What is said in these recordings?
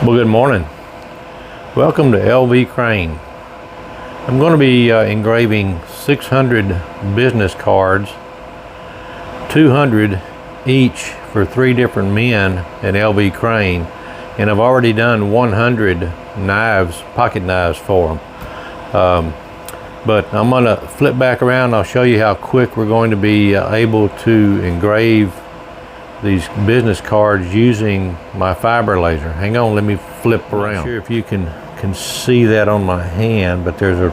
Well, good morning. Welcome to LV Crane. I'm going to be engraving 600 business cards, 200 each for 3 different men at LV Crane, and I've already done 100 knives, pocket knives for them. But I'm going to flip back around and I'll show you how quick we're going to be able to engrave these business cards using my fiber laser. Hang on, let me flip around. I'm not sure if you can see that on my hand, but there's a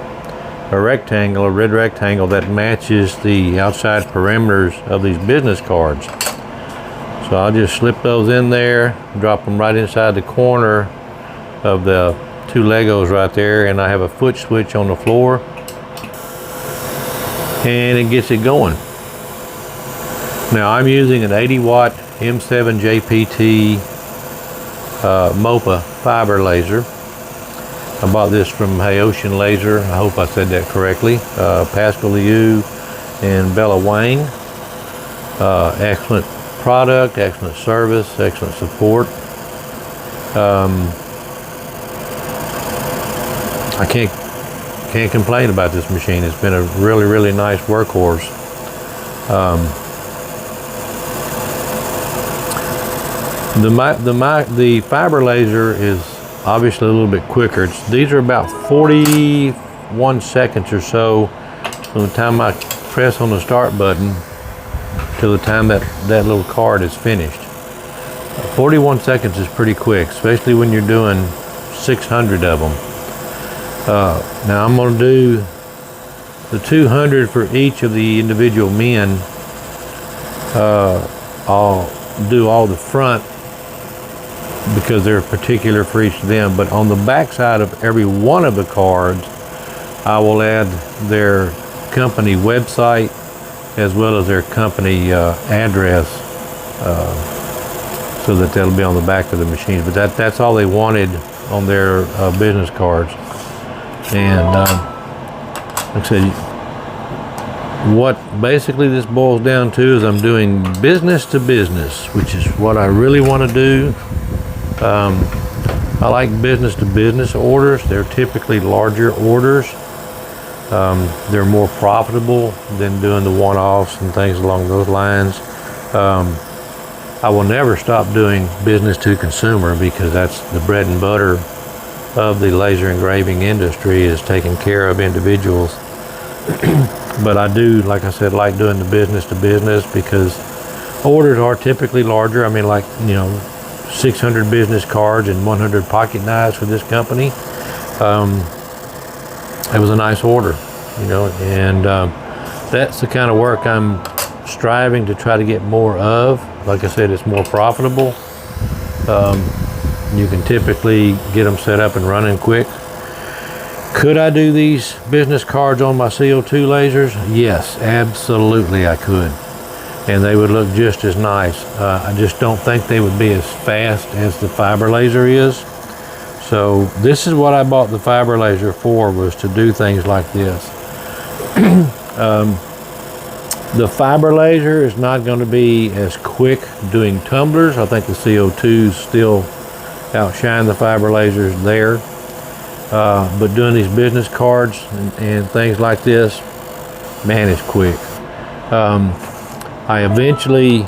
rectangle, a red rectangle that matches the outside perimeters of these business cards. So I'll just slip those in there, drop them right inside the corner of the 2 Legos right there, and I have a foot switch on the floor, and it gets it going. Now I'm using an 80 watt M7 JPT MOPA fiber laser. I bought this from Ocean Laser. I hope I said that correctly. Pascal Liu and Bella Wang. Excellent product, excellent service, excellent support. I can't complain about this machine. It's been a really nice workhorse. The fiber laser is obviously a little bit quicker. These are about 41 seconds or so from the time I press on the start button to the time that little card is finished. 41 seconds is pretty quick, especially when you're doing 600 of them. Now I'm going to do the 200 for each of the individual men. I'll do all the front because they're particular for each of them, but on the back side of every one of the cards I will add their company website as well as their company address, so that that'll be on the back of the machines. But that's all they wanted on their business cards. And like I said, what basically this boils down to is I'm doing business to business, which is what I really want to do. I like business to business orders. They're typically larger orders. They're more profitable than doing the one-offs and things along those lines. I will never stop doing business to consumer because that's the bread and butter of the laser engraving industry, is taking care of individuals. But I do, like I said, like doing the business to business because orders are typically larger. I mean, like, 600 business cards and 100 pocket knives for this company. It was a nice order, and that's the kind of work I'm striving to try to get more of. Like I said, it's more profitable. You can typically get them set up and running quick. Could I do these business cards on my CO2 lasers? Yes, absolutely I could. And they would look just as nice. I just don't think they would be as fast as the fiber laser is. So this is what I bought the fiber laser for, was to do things like this. The fiber laser is not going to be as quick doing tumblers. I think the CO2s still outshine the fiber lasers there. But doing these business cards and things like this, man, it's quick. I eventually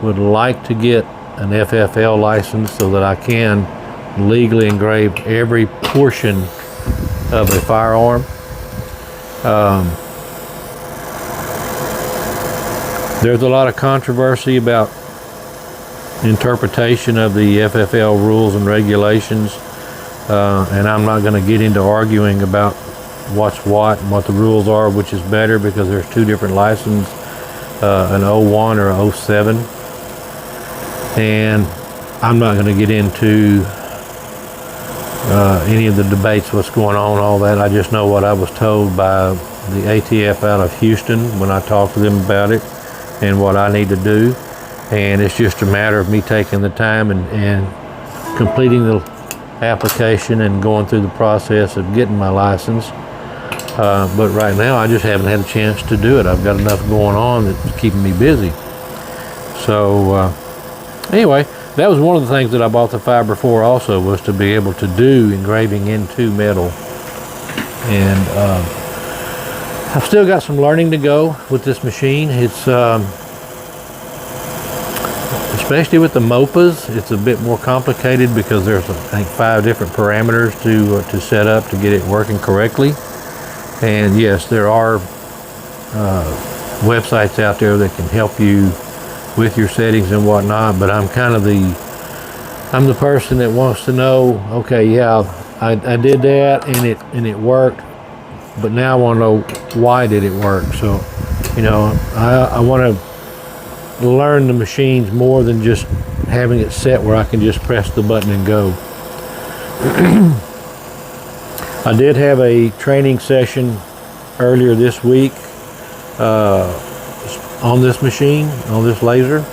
would like to get an FFL license so that I can legally engrave every portion of a firearm. There's a lot of controversy about interpretation of the FFL rules and regulations, and I'm not going to get into arguing about what's what and what the rules are, which is better, because there's 2 different licenses, an 01 or a 07, and I'm not going to get into any of the debates, what's going on, all that. I just know what I was told by the ATF out of Houston when I talked to them about it and what I need to do, and it's just a matter of me taking the time and completing the application and going through the process of getting my license. But right now I just haven't had a chance to do it. I've got enough going on that's keeping me busy. So anyway, that was one of the things that I bought the fiber for also, was to be able to do engraving into metal. And I've still got some learning to go with this machine. It's especially with the MOPAs, it's a bit more complicated because there's, I think, 5 different parameters to set up to get it working correctly. And yes, there are websites out there that can help you with your settings and whatnot, but I'm the person that wants to know, okay, yeah, I did that and it worked, but now I want to know, why did it work? So, you know, I want to learn the machines more than just having it set where I can just press the button and go. I did have a training session earlier this week on this machine, on this laser,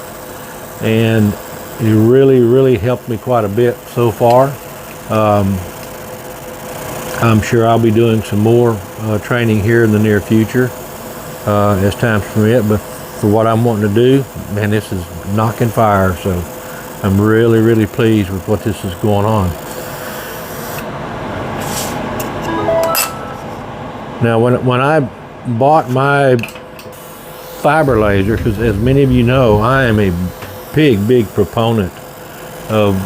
and it really helped me quite a bit so far. I'm sure I'll be doing some more training here in the near future as time permits, but for what I'm wanting to do, man, this is knocking fire, so I'm really pleased with what this is going on. Now, when I bought my fiber laser, because as many of you know, I am a big proponent of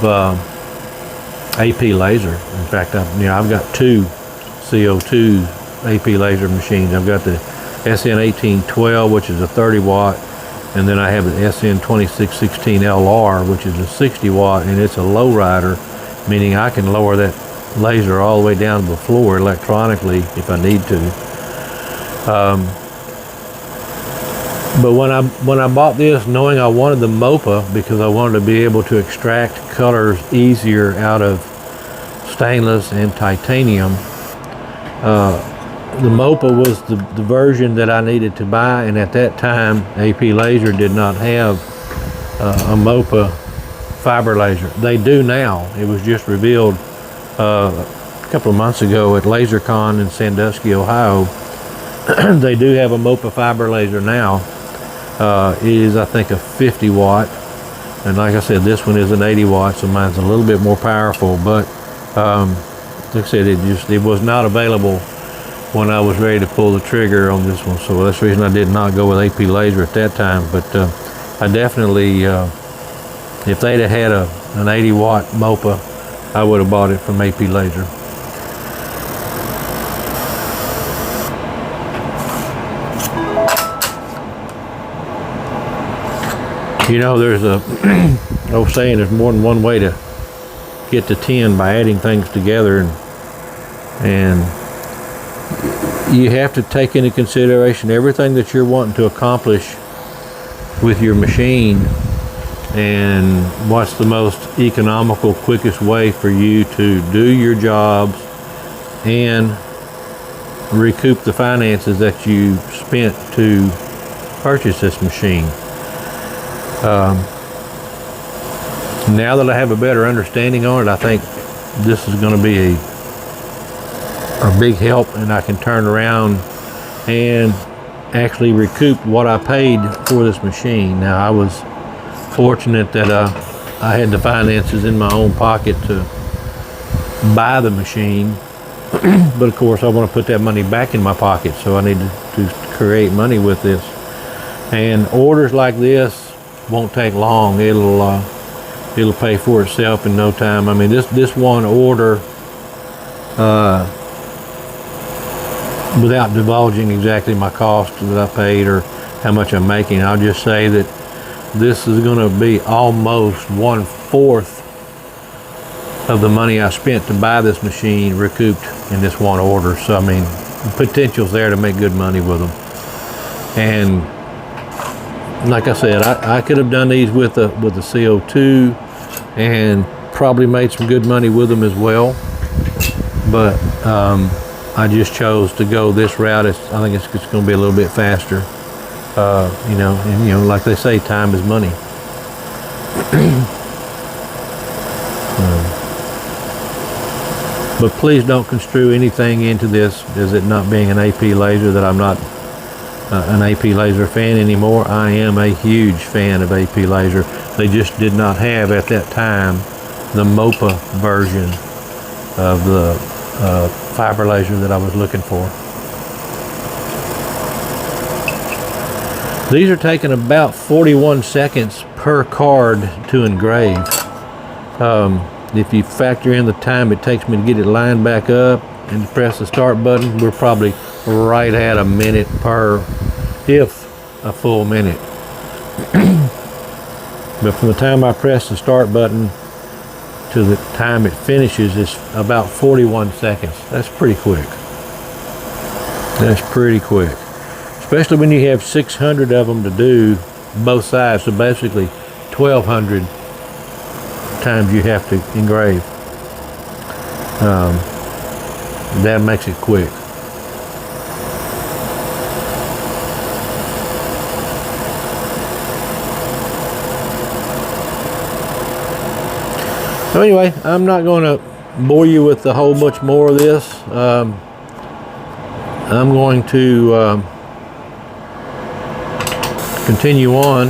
AP laser. In fact, I've got 2 CO2 AP laser machines. I've got the SN1812, which is a 30 watt, and then I have the SN2616LR, which is a 60 watt, and it's a low rider, meaning I can lower that laser all the way down to the floor electronically if I need to. But when I bought this, knowing I wanted the MOPA because I wanted to be able to extract colors easier out of stainless and titanium, the MOPA was the version that I needed to buy, and at that time AP Laser did not have a MOPA fiber laser. They do now. It was just revealed a couple of months ago at LaserCon in Sandusky, Ohio. They do have a MOPA fiber laser now. It is, I think, a 50 watt, and like I said, this one is an 80 watt, so mine's a little bit more powerful, but like I said, it was not available when I was ready to pull the trigger on this one, so that's the reason I did not go with AP Laser at that time. But I definitely, if they'd have had an 80 watt MOPA, I would have bought it from AP Laser. You know, there's a old saying, there's more than one way to get to 10 by adding things together, and you have to take into consideration everything that you're wanting to accomplish with your machine and what's the most economical, quickest way for you to do your jobs and recoup the finances that you spent to purchase this machine. Now that I have a better understanding on it, I think this is going to be a big help, and I can turn around and actually recoup what I paid for this machine. Now, I was fortunate that I had the finances in my own pocket to buy the machine, but of course I want to put that money back in my pocket, so I need to create money with this. And orders like this won't take long. It'll pay for itself in no time. I mean, this one order, without divulging exactly my cost that I paid or how much I'm making, I'll just say that this is going to be almost 1/4 of the money I spent to buy this machine recouped in this one order. So I mean, the potential's there to make good money with them. And like I said, I could have done these with the CO2 and probably made some good money with them as well, but I just chose to go this route. I think it's going to be a little bit faster, you know, and you know, like they say, time is money. But please don't construe anything into this as it not being an AP laser, that I'm not an AP laser fan anymore. I am a huge fan of AP laser. They just did not have at that time the MOPA version of the fiber laser that I was looking for. These are taking about 41 seconds per card to engrave. If you factor in the time it takes me to get it lined back up and press the start button, we're probably right at a minute per, if a full minute. But from the time I press the start button to the time it finishes is about 41 seconds. That's pretty quick. That's pretty quick. Especially when you have 600 of them to do both sides. So basically 1,200 times you have to engrave. That makes it quick. So anyway, I'm not going to bore you with a whole bunch more of this. I'm going to continue on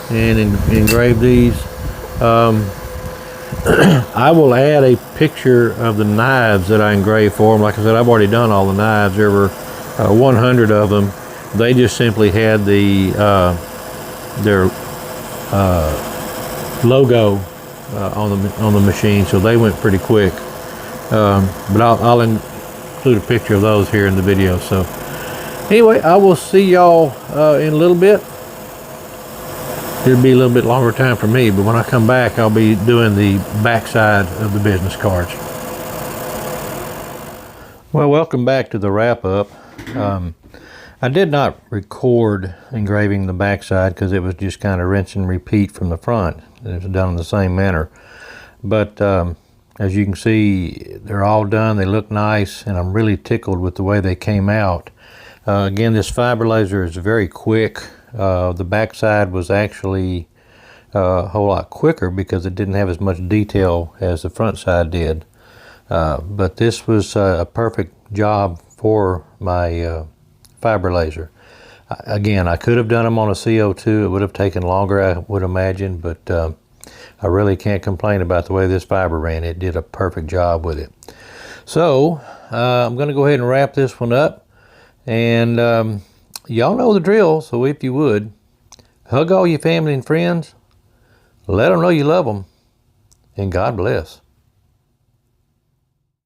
and engrave these. I will add a picture of the knives that I engraved for them. Like I said, I've already done all the knives. There were 100 of them. They just simply had the their logo on the machine, so they went pretty quick. But I'll include a picture of those here in the video. So anyway, I will see y'all in a little bit. It'll be a little bit longer time for me, but when I come back, I'll be doing the back side of the business cards. Well, welcome back to the wrap up. I did not record engraving the back side because it was just kind of rinse and repeat from the front. It was done in the same manner. But as you can see, they're all done. They look nice, and I'm really tickled with the way they came out. Again, this fiber laser is very quick. The back side was actually a whole lot quicker because it didn't have as much detail as the front side did. But this was a perfect job for my fiber laser. Again, I could have done them on a CO2. It would have taken longer, I would imagine, but I really can't complain about the way this fiber ran. It did a perfect job with it. So I'm going to go ahead and wrap this one up. And y'all know the drill, so if you would, hug all your family and friends, let them know you love them, and God bless.